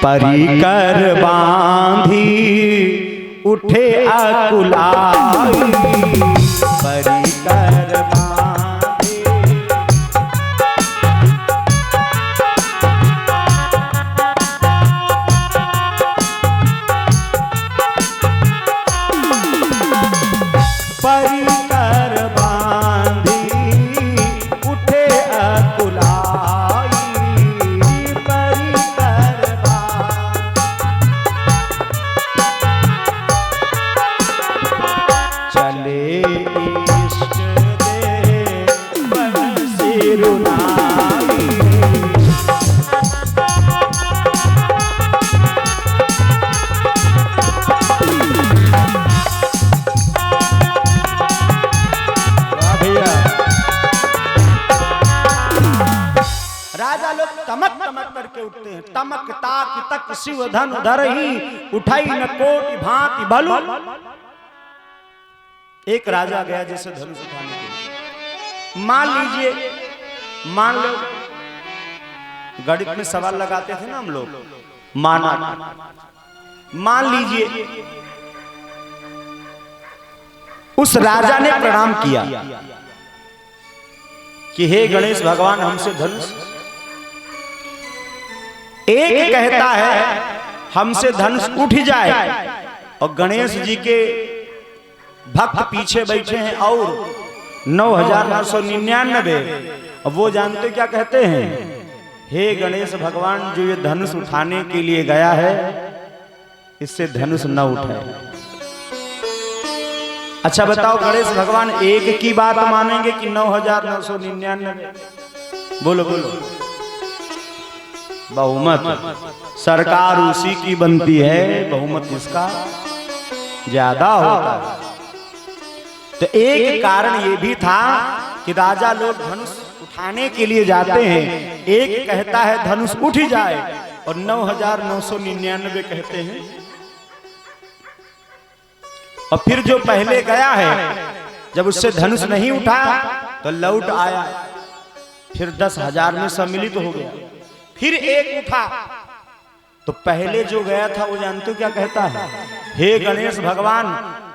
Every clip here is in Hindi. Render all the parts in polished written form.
परिकर बांधी उठे अकुलाई, परिकर बांधी। परिकर बांधी उठे अकुलाई, परिकर चले इष्ट दे बन सिरुनाई। राजा लोग तमक तमक करके उठते हैं। तमक ताक तक शिव धन धरहि, उठाई न कोटि भांति बलु। एक राजा गया जैसे धनुष उठाने के लिए। मान लीजिए, मान लो, गणित में सवाल लगाते थे ना हम लोग, माना, मान लीजिए उस राजा ने प्रणाम किया कि हे गणेश भगवान हमसे धनुष। एक कहता है हमसे धनुष उठ जाए, और गणेश जी के भक्त पीछे बैठे हैं और 9,999, और वो जानते क्या कहते हैं, हे गणेश भगवान जो ये धनुष उठाने के लिए गया है इससे धनुष न उठाए। अच्छा बताओ, गणेश भगवान एक की बात मानेंगे कि 9,999? बोलो बोलो। बहुमत सरकार उसी की बनती है, बहुमत इसका ज्यादा होता है। तो एक कारण ये भी था कि राजा लोग धनुष उठाने के लिए जाते हैं, एक कहता है धनुष उठ जाए और 9,999 कहते हैं। और फिर जो पहले गया है जब उससे धनुष नहीं उठा तो लौट आया, फिर 10,000 में सम्मिलित हो गया। फिर एक उठा तो पहले जो गया था वो जानते हो क्या कहता है, हे गणेश भगवान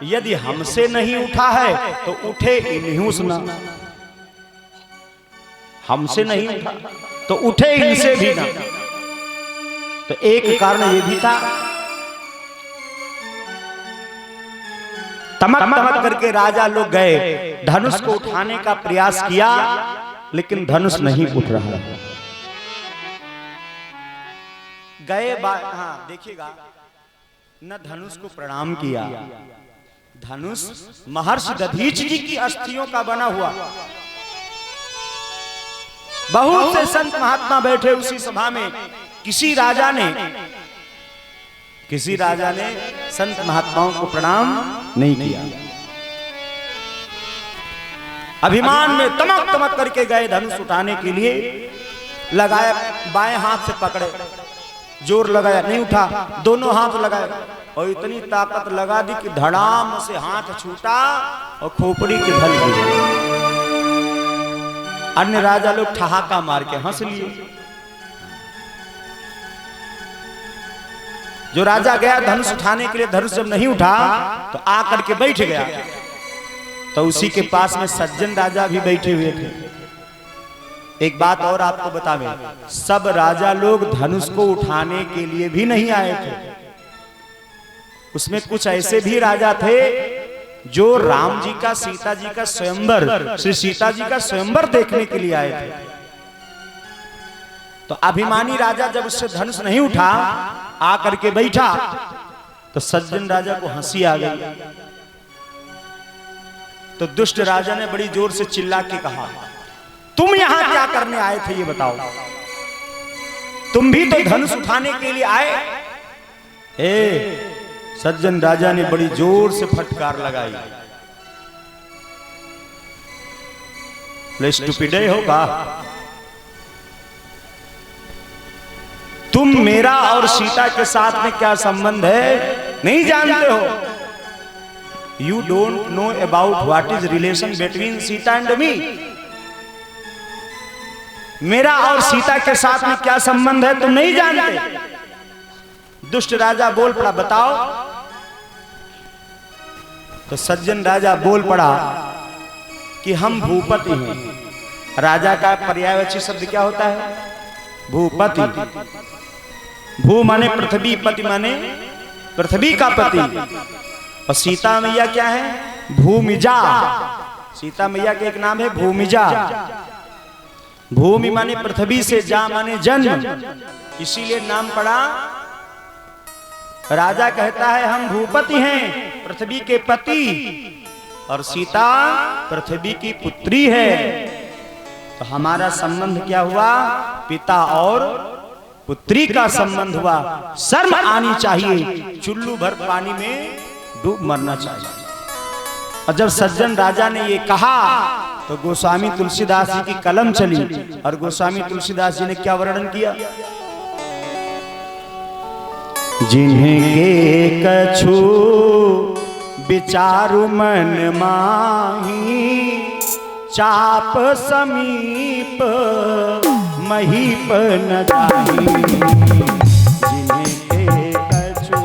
यदि हमसे नहीं उठा है तो उठे इन्हीं ना, हमसे नहीं उठा तो उठे इनसे भी ना। तो एक कारण ये भी था। तमक तमक करके राजा लोग गए, धनुष को उठाने का प्रयास किया, लेकिन धनुष नहीं उठ रहा। गए हाँ देखिएगा, न धनुष को प्रणाम किया। धनुष महर्षि दधीच जी की अस्थियों का बना हुआ। बहुत से संत महात्मा बैठे उसी सभा में। किसी राजा ने संत महात्माओं को प्रणाम नहीं किया। अभिमान में तमक तमक करके गए धनुष उठाने के लिए, लगाया, बाएं हाथ से पकड़े, जोर लगाया, नहीं उठा, दोनों हाथ लगाए और इतनी ताकत लगा दी कि धड़ाम से हाथ छूटा और खोपड़ी के ढल गई। अन्य राजा लोग ठहाका मार के हंस लिए। जो राजा गया धनुष उठाने के लिए, धनुष जब नहीं उठा तो आकर के बैठ गया। तो उसी के पास में सज्जन राजा भी बैठे हुए थे। एक बात और आपको बतावे, सब राजा लोग धनुष को उठाने के लिए भी नहीं आए थे। उसमें कुछ ऐसे भी राजा थे जो राम जी का, सीता जी का स्वयंवर, श्री सीता जी का स्वयंवर देखने के लिए आए थे। तो अभिमानी राजा जब उससे धनुष नहीं उठा, आकर के बैठा, तो सज्जन राजा को हंसी आ गई। तो दुष्ट राजा ने बड़ी जोर से चिल्ला के कहा, तुम यहां क्या करने आए थे ये बताओ? तुम भी तो धनुष उठाने के लिए आए। सज्जन राजा ने बड़ी जोर से फटकार लगाई। स्टूपिड होगा, तुम मेरा और सीता के साथ में क्या संबंध है नहीं जानते हो। You don't know about what is relation between Sita and me. मेरा और सीता के साथ में क्या संबंध है तुम नहीं जानते। दुष्ट राजा बोल पड़ा, बताओ। तो सज्जन राजा बोल पड़ा कि हम भूपति हैं। राजा का पर्यायवाची शब्द क्या होता है? भूपति। भू माने पृथ्वी, पति माने पृथ्वी का पति। और सीता मैया क्या है? भूमिजा। सीता मैया के एक नाम है भूमिजा। भूमि माने पृथ्वी से, जा माने जन्म, इसीलिए नाम पड़ा। राजा कहता है हम भूपति हैं, पृथ्वी के पति, और सीता पृथ्वी की पुत्री है। तो हमारा संबंध क्या हुआ? पिता और पुत्री का संबंध हुआ। शर्म आनी चाहिए, चुल्लू भर पानी में डूब मरना चाहिए। और जब सज्जन राजा ने ये कहा तो गोस्वामी तुलसीदास जी की कलम चली, और गोस्वामी तुलसीदास जी ने क्या वर्णन किया? जिन्हें कछु विचारु मन माही, चाप समीप महीप न जाही। जिन्हें कछु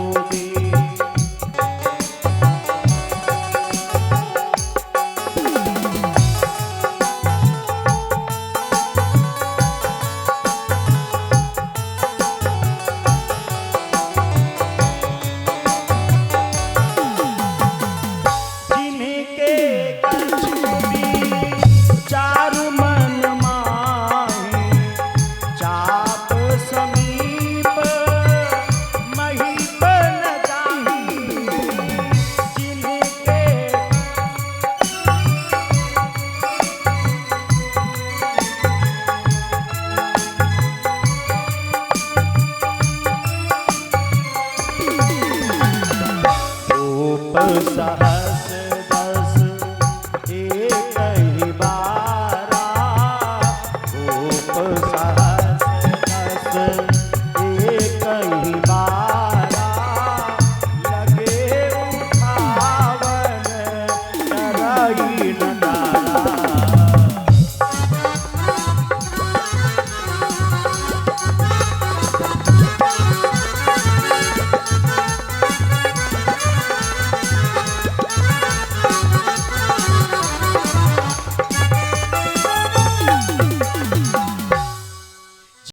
सहस दस एक ही बारा, गोप सहस दस एक ही बारा, लगे उठावन करई न